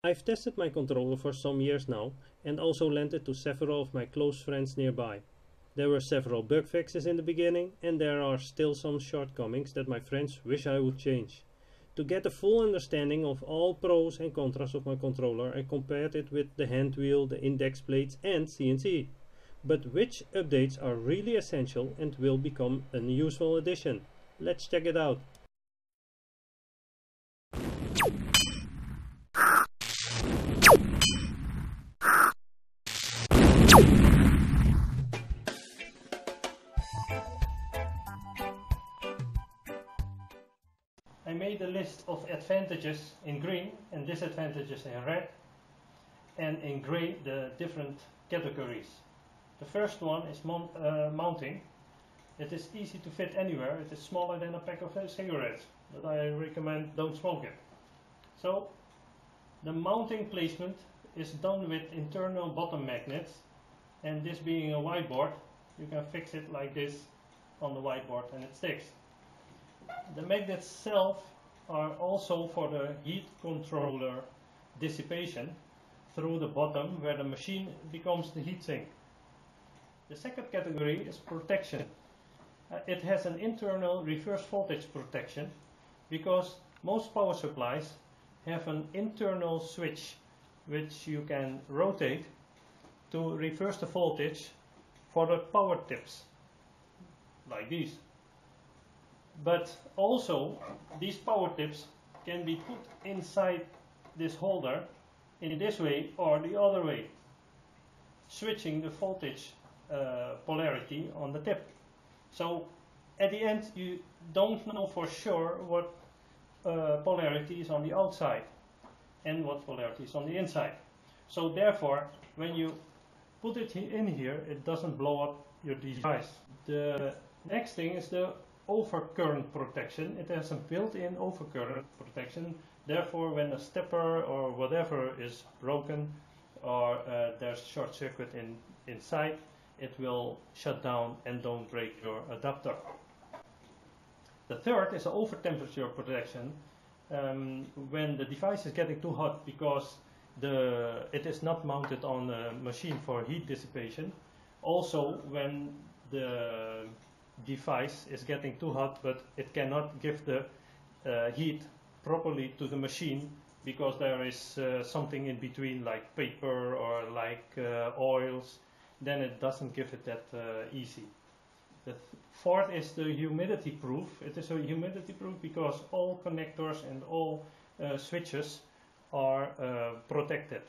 I've tested my controller for some years now and also lent it to several of my close friends nearby. There were several bug fixes in the beginning and there are still some shortcomings that my friends wish I would change. To get a full understanding of all pros and contras of my controller, I compared it with the hand wheel, the index plates and CNC. But which updates are really essential and will become a useful addition? Let's check it out. I made a list of advantages in green and disadvantages in red, and in gray the different categories. The first one is mounting. It is easy to fit anywhere. It is smaller than a pack of cigarettes, but I recommend don't smoke it. So the mounting placement is done with internal bottom magnets, and this being a whiteboard, you can fix it like this on the whiteboard and it sticks. The magnets itself are also for the heat controller dissipation through the bottom where the machine becomes the heat sink. The second category is protection. It has an internal reverse voltage protection because most power supplies have an internal switch which you can rotate to reverse the voltage for the power tips, like these. But also these power tips can be put inside this holder in this way or the other way, switching the voltage polarity on the tip. So at the end you don't know for sure what polarity is on the outside and what polarity is on the inside. So therefore when you put it in here, it doesn't blow up your device. The next thing is the overcurrent protection. It has a built-in overcurrent protection. Therefore, when a stepper or whatever is broken or there's short circuit inside, it will shut down and don't break your adapter. The third is over temperature protection. When the device is getting too hot because it is not mounted on a machine for heat dissipation. Also when the device is getting too hot but it cannot give the heat properly to the machine because there is something in between like paper or like oils, then it doesn't give it that easy. The fourth is the humidity proof. It is a humidity proof because all connectors and all switches are protected.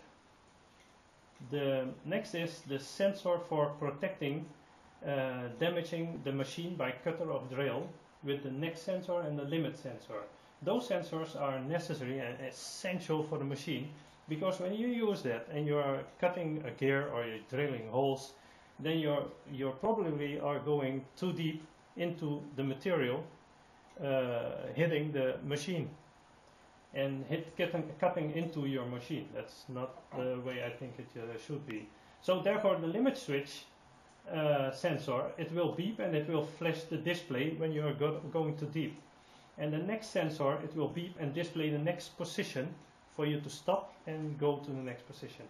The next is the sensor for protecting damaging the machine by cutter of drill with the next sensor and the limit sensor. Those sensors are necessary and essential for the machine because when you use that and you are cutting a gear or you're drilling holes, then you probably are going too deep into the material, hitting the machine and cutting into your machine. That's not the way I think it should be. So therefore the limit switch sensor, it will beep and it will flash the display when you are going too deep. And the next sensor, it will beep and display the next position for you to stop and go to the next position.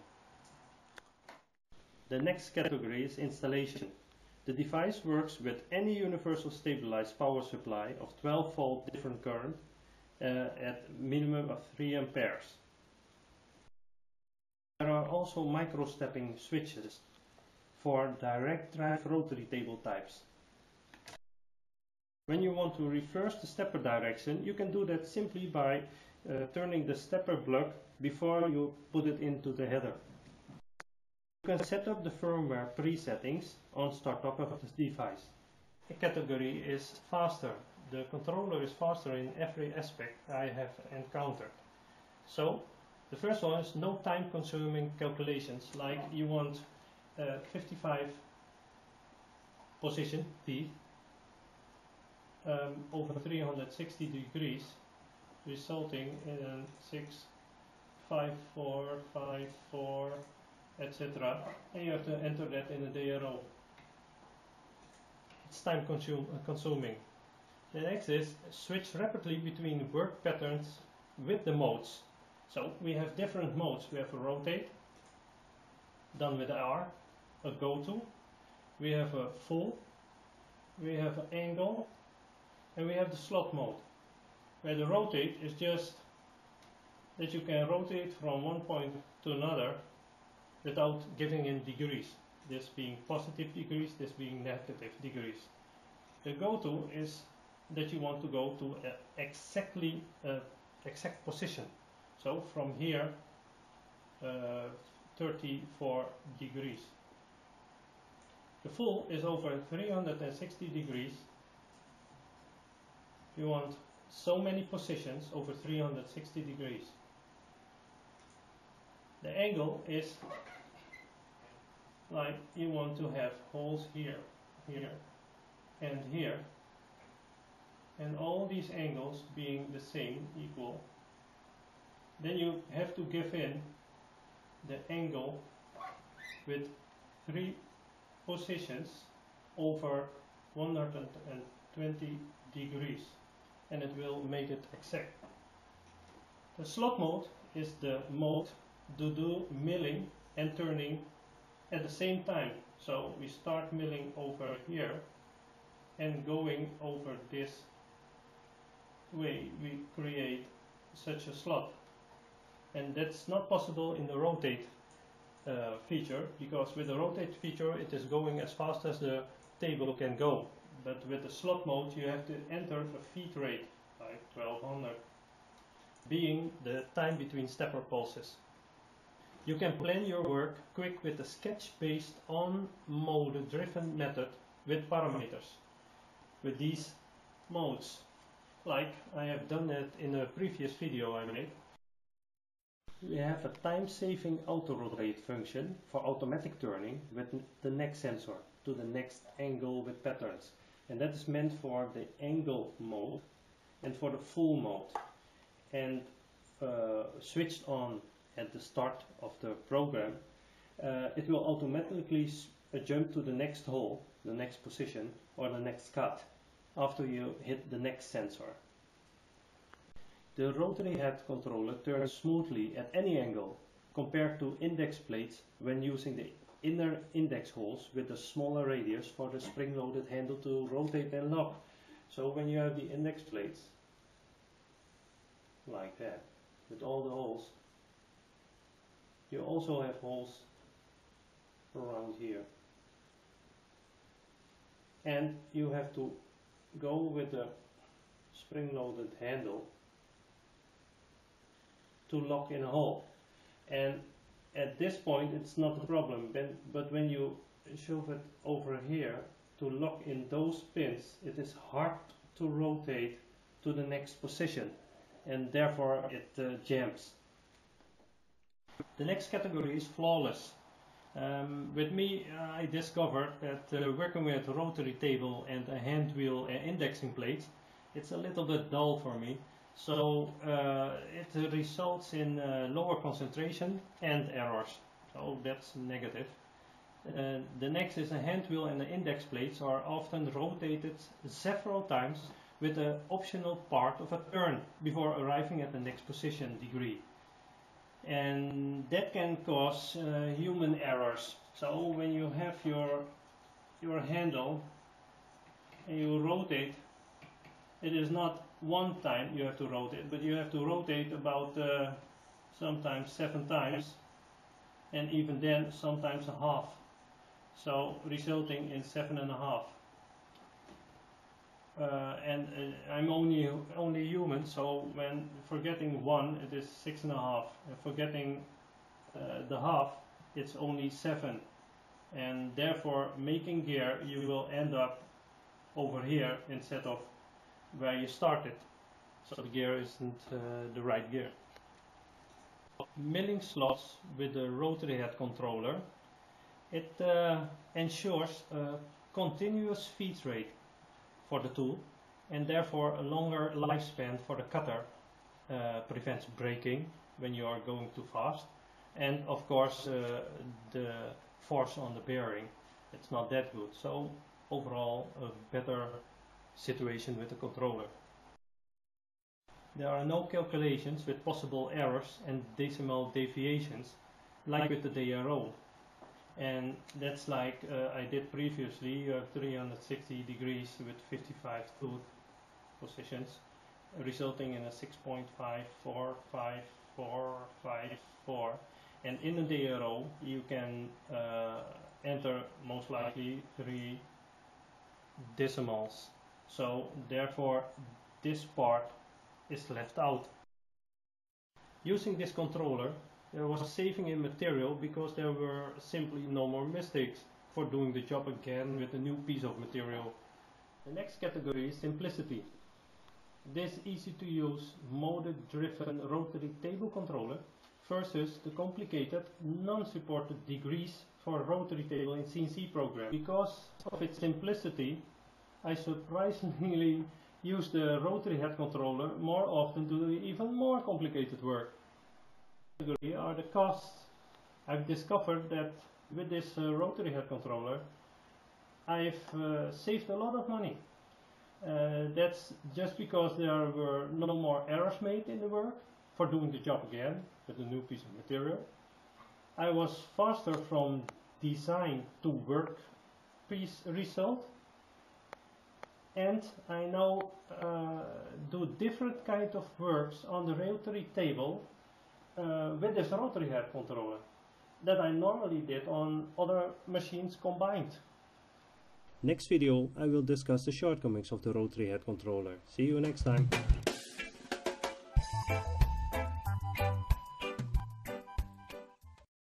The next category is installation. The device works with any universal stabilized power supply of 12 volt different current at minimum of 3 amperes. There are also micro stepping switches for direct drive rotary table types. When you want to reverse the stepper direction, you can do that simply by turning the stepper plug before you put it into the header. You can set up the firmware presettings on startup of the device. The category is faster. The controller is faster in every aspect I have encountered. So the first one is no time consuming calculations, like you want 55 position P over 360 degrees, resulting in 6, 5, 4, 5, 4, etc. And you have to enter that in a DRO. It's time consuming. The next is switch rapidly between work patterns with the modes. So we have different modes. We have a rotate, done with R, a go-to, we have a full, we have an angle, and we have the slot mode, where the rotate is just that you can rotate from one point to another without giving in degrees, this being positive degrees, this being negative degrees. The go-to is that you want to go to an exact position. So from here, 34 degrees. The full is over 360 degrees. You want so many positions over 360 degrees. The angle is like you want to have holes here, here, and here, and all these angles being the same, equal. Then you have to give in the angle with 3 positions over 120 degrees, and it will make it exact. The slot mode is the mode to do milling and turning at the same time. So we start milling over here and going over this way we create such a slot. And that's not possible in the rotate feature, because with the rotate feature it is going as fast as the table can go. But with the slot mode you have to enter a feed rate, like 1200, being the time between stepper pulses. You can plan your work quick with a sketch based on mode driven method with parameters, with these modes, like I have done it in a previous video I made. We have a time-saving auto-rotate function for automatic turning with the next sensor to the next angle with patterns, and that is meant for the angle mode and for the full mode, and switched on at the start of the program. It will automatically jump to the next hole, the next position, or the next cut after you hit the next sensor. The rotary head controller turns smoothly at any angle compared to index plates when using the inner index holes with a smaller radius for the spring-loaded handle to rotate and lock. So when you have the index plates like that with all the holes, you also have holes around here, and you have to go with the spring-loaded handle to lock in a hole. And at this point it's not a problem, but when you shove it over here to lock in those pins, it is hard to rotate to the next position, and therefore it jams. The next category is flawless. With me, I discovered that working with a rotary table and a hand wheel indexing plate, it's a little bit dull for me. So it results in lower concentration and errors. So that's negative. The next is a hand wheel and the index plates are often rotated several times with an optional part of a turn before arriving at the next position degree. And that can cause human errors. So when you have your handle and you rotate, it is not one time you have to rotate, but you have to rotate about sometimes 7 times, and even then sometimes a half, so resulting in 7.5. I'm only human, so when forgetting 1 it is 6.5, and forgetting the half it's only 7, and therefore making gear you will end up over here instead of where you started, so the gear isn't the right gear. Milling slots with the rotary head controller, it ensures a continuous feed rate for the tool, and therefore a longer lifespan for the cutter, prevents breaking when you are going too fast, and of course the force on the bearing, it's not that good. So overall a better situation with the controller. there are no calculations with possible errors and decimal deviations like with the DRO. And that's like I did previously. You have 360 degrees with 55 tooth positions, resulting in a 6.54554. And in the DRO you can enter most likely 3 decimals. So therefore this part is left out. Using this controller, there was a saving in material because there were simply no more mistakes for doing the job again with a new piece of material. The next category is simplicity. This easy to use mode-driven rotary table controller versus the complicated non-supported degrees for rotary table in CNC program. Because of its simplicity, I surprisingly use the rotary head controller more often to do even more complicated work. Are the costs. I've discovered that with this rotary head controller I've saved a lot of money. That's just because there were no more errors made in the work for doing the job again with a new piece of material. I was faster from design to work piece result, and I now do different kind of works on the rotary table with this rotary head controller that I normally did on other machines combined. Next video I will discuss the shortcomings of the rotary head controller. See you next time.